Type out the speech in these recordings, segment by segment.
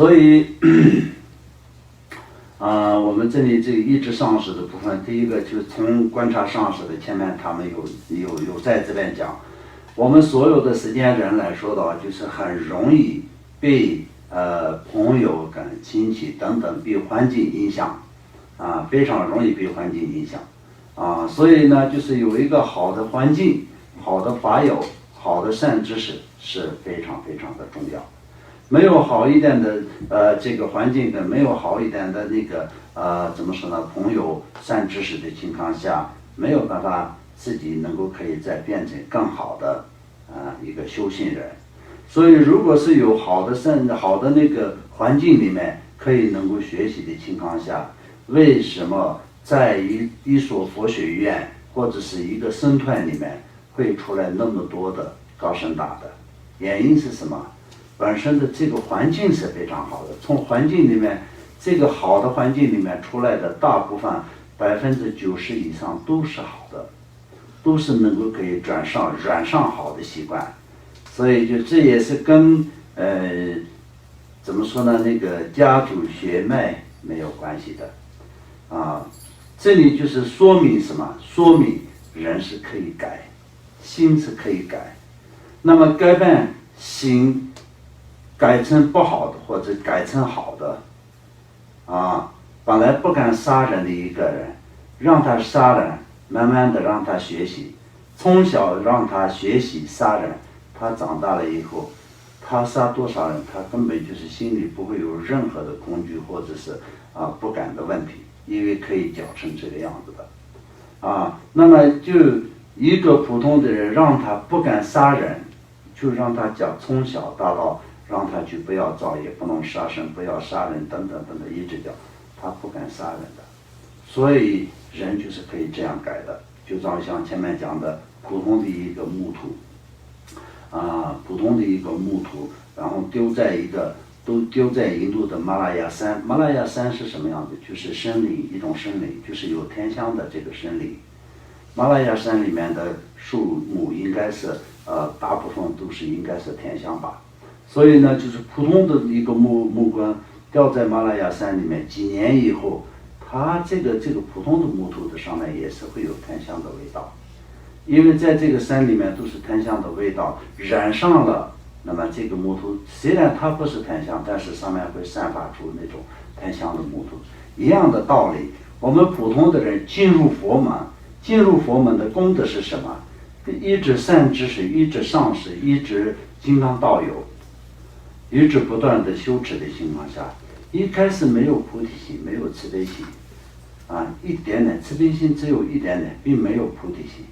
所以我们这里这个意志上师的部分，第一个就是从观察上师的前面他们有在这边讲，我们所有的世间人来说的话，就是很容易被朋友跟亲戚等等被环境影响，非常容易被环境影响，所以呢，就是有一个好的环境、好的法友、好的善知识是非常非常的重要。没有好一点的这个环境跟没有好一点的那个怎么说呢，朋友善知识的情况下，没有办法自己能够可以再变成更好的一个修行人。所以如果是有好的那个环境里面可以能够学习的情况下，为什么在一所佛学院或者是一个僧团里面会出来那么多的高僧大德？原因是什么？本身的这个环境是非常好的，从环境里面这个好的环境里面出来的大部分90%以上都是好的，都是能够可以染上好的习惯。所以就这也是跟怎么说呢，那个家族血脉没有关系的这里就是说明什么？说明人是可以改，心是可以改。那么改变心，改成不好的或者改成好的本来不敢杀人的一个人，让他杀人，慢慢的让他学习，从小让他学习杀人，他长大了以后，他杀多少人，他根本就是心里不会有任何的恐惧或者是不敢的问题，因为可以教成这个样子的那么就一个普通的人让他不敢杀人，就让他讲从小到大让他去不要造业，不能杀生，不要杀人等等等等，一直讲他不敢杀人的。所以人就是可以这样改的，就像前面讲的普通的一个木土然后丢在印度的马拉雅山。马拉雅山是什么样子？就是森林，一种森林，就是有天香的这个森林。马拉雅山里面的树木应该是大部分都是应该是天香吧。所以呢，就是普通的一个木棍掉在马拉雅山里面，几年以后，它这个普通的木头的上面也是会有檀香的味道，因为在这个山里面都是檀香的味道染上了，那么这个木头虽然它不是檀香，但是上面会散发出那种檀香的木头。一样的道理，我们普通的人进入佛门的功德是什么？一直善知识，一直上师，一直金刚道友，一直不断的修持的情况下，一开始没有菩提心，没有慈悲心一点点慈悲心只有一点点，并没有菩提心。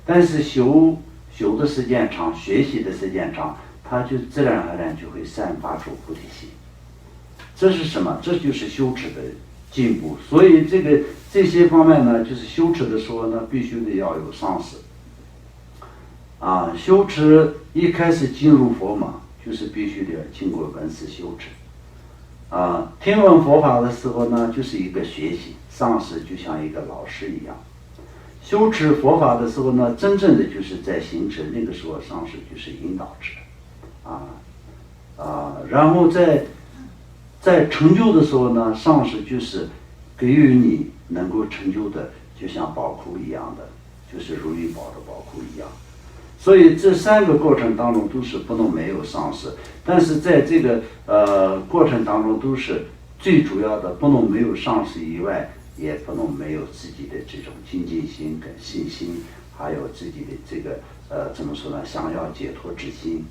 但是修的时间长，学习的时间长，它就自然而然就会散发出菩提心。这是什么？这就是修持的进步。所以这些方面呢，就是修持的时候呢，必须得要有上师修持一开始进入佛门，就是必须得经过闻思修持听闻佛法的时候呢，就是一个学习，上师就像一个老师一样。修持佛法的时候呢，真正的就是在行持，那个时候上师就是引导者然后在成就的时候呢，上师就是给予你能够成就的，就像宝库一样的，就是如意宝的宝库一样。所以这3个过程当中都是不能没有上师，但是在这个过程当中都是最主要的，不能没有上师以外，也不能没有自己的这种精进心跟信心，还有自己的这个怎么说呢，想要解脱之心。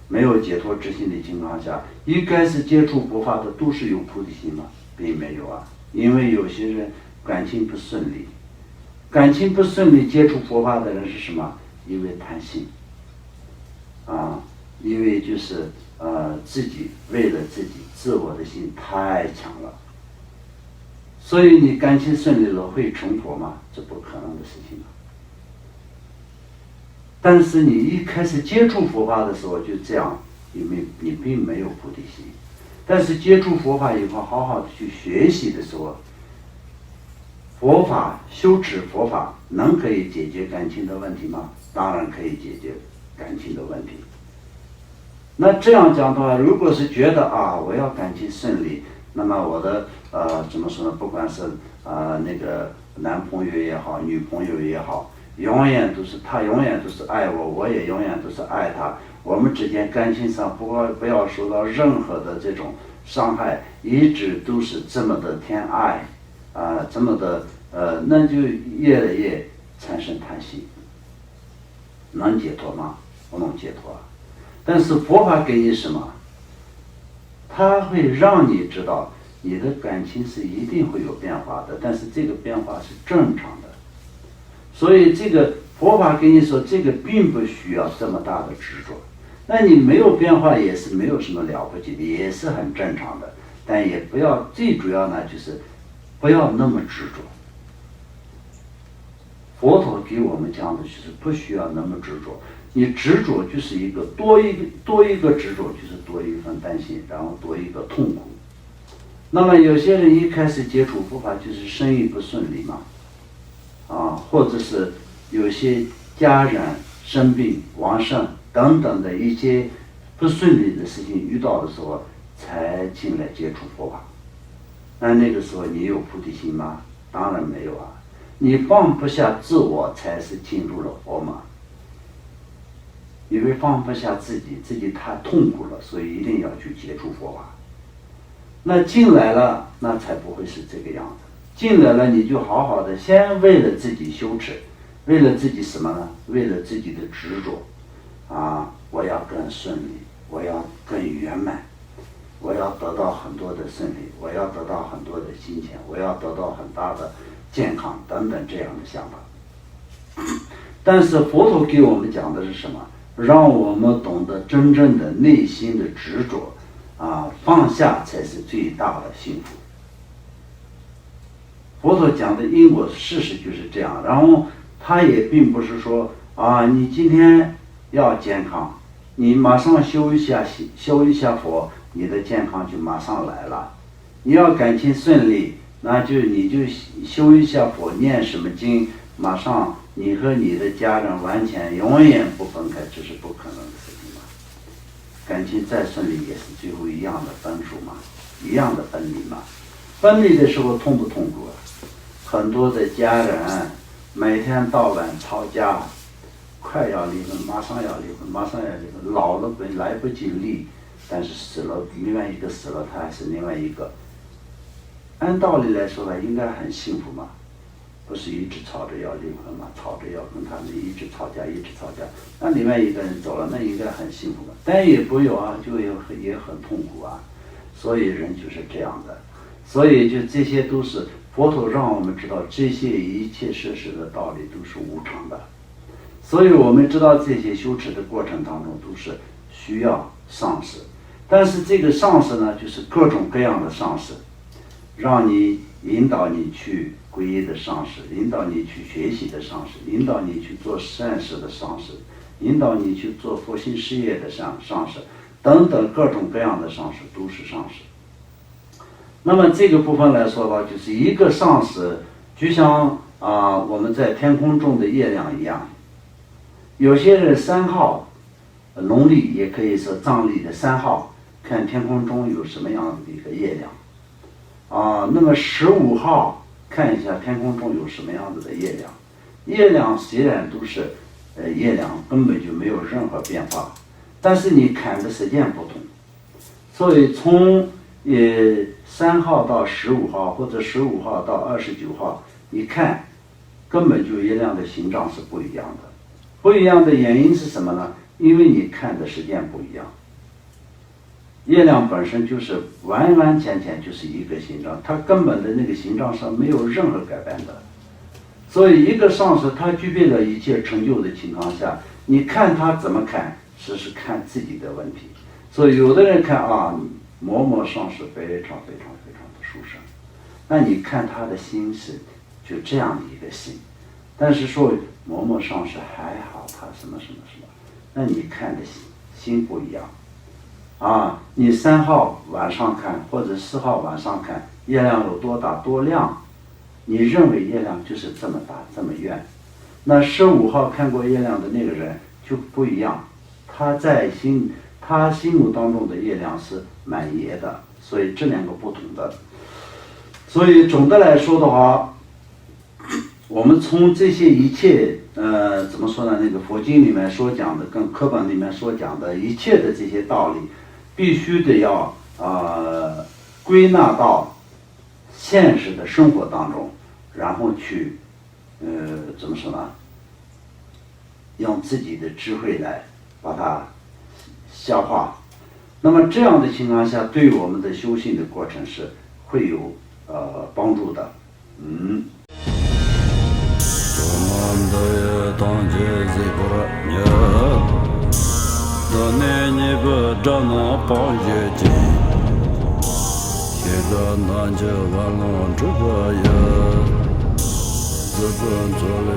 没有解脱之心的情况下，一开始接触佛法的都是有菩提心吗？并没有因为有些人感情不顺利，接触佛法的人是什么？因为贪心因为就是自己为了自己自我的心太强了，所以你感情顺利了会成佛吗？这不可能的事情但是你一开始接触佛法的时候就这样，因为你并没有菩提心。但是接触佛法以后，好好的去学习的时候，佛法修持佛法能可以解决感情的问题吗？当然可以解决感情的问题那这样讲的话，如果是觉得啊，我要感情顺利，那么我的怎么说呢？不管是那个男朋友也好，女朋友也好，他永远都是爱我，我也永远都是爱他。我们之间感情上不要受到任何的这种伤害，一直都是这么的偏爱这么的那就越来越产生贪心，能解脱吗？不能解脱。但是佛法给你什么？它会让你知道你的感情是一定会有变化的，但是这个变化是正常的。所以这个佛法跟你说，这个并不需要这么大的执着。那你没有变化也是没有什么了不起的，也是很正常的。但也不要，最主要呢就是不要那么执着。佛陀给我们讲的就是不需要那么执着。你执着就是一个多一个执着，就是多一份担心，然后多一个痛苦。那么有些人一开始接触佛法就是生意不顺利嘛，或者是有些家人生病、亡生等等的一些不顺利的事情遇到的时候，才进来接触佛法。那个时候你有菩提心吗？当然没有啊。你放不下自我，才是进入了佛门。因为放不下自己太痛苦了，所以一定要去接触佛法。那进来了，那才不会是这个样子。进来了，你就好好的，先为了自己修持，为了自己什么呢？为了自己的执着我要更顺利，我要更圆满，我要得到很多的顺利，我要得到很多的金钱，我要得到很大的健康等等这样的想法。但是佛陀给我们讲的是什么？让我们懂得真正的内心的执着放下才是最大的幸福。佛陀讲的因果事实就是这样，然后他也并不是说你今天要健康，你马上修一下佛，你的健康就马上来了。你要感情顺利，那就你就修一下佛，念什么经，马上你和你的家人完全永远不分开，这是不可能的事情嘛。感情再顺利也是最后一样的分数嘛，一样的分离嘛。分离的时候痛不痛苦啊？很多的家人每天到晚吵架，快要离婚，马上要离婚，马上要离婚，老了本来不及离，但是死了，另外一个死了，他还是另外一个。按道理来说应该很幸福嘛。不是一直吵着要离婚嘛，吵着要跟他们一直吵架，那另外一个人走了，那应该很幸福嘛，但也不有就也很痛苦所以人就是这样的，所以就这些都是佛陀让我们知道，这些一切事实的道理都是无常的，所以我们知道这些修持的过程当中都是需要上师，但是这个上师呢，就是各种各样的上师，让你引导你去皈依的上师，引导你去学习的上师，引导你去做善事的上师，引导你去做佛心事业的上师等等各种各样的上师都是上师。那么这个部分来说吧，就是一个上师就像我们在天空中的月亮一样，有些人3号农历也可以说藏历的3号看天空中有什么样的一个月亮那么15号看一下天空中有什么样子的月亮。月亮虽然都是月亮，根本就没有任何变化，但是你看的时间不同，所以从3号到15号或者15号到29号，你看根本就月亮的形状是不一样的。不一样的原因是什么呢？因为你看的时间不一样。月亮本身就是完完全全就是一个形状，它根本的那个形状上没有任何改变的。所以一个上师他具备了一切成就的情况下，你看他怎么看，只是看自己的问题。所以有的人看某某上师非常非常非常的殊胜，那你看他的心是就这样的一个心，但是说某某上师还好，他什么什么什么，那你看的心不一样。你3号晚上看或者4号晚上看，月亮有多大多亮，你认为月亮就是这么大这么圆。那15号看过月亮的那个人就不一样，他心目当中的月亮是满爷的，所以这两个不同的。所以总的来说的话，我们从这些一切怎么说呢？那个佛经里面所讲的，跟课本里面所讲的一切的这些道理，必须得要归纳到现实的生活当中，然后去怎么说呢？用自己的智慧来把它消化。那么这样的情况下，对我们的修行的过程是会有帮助的。自尊作累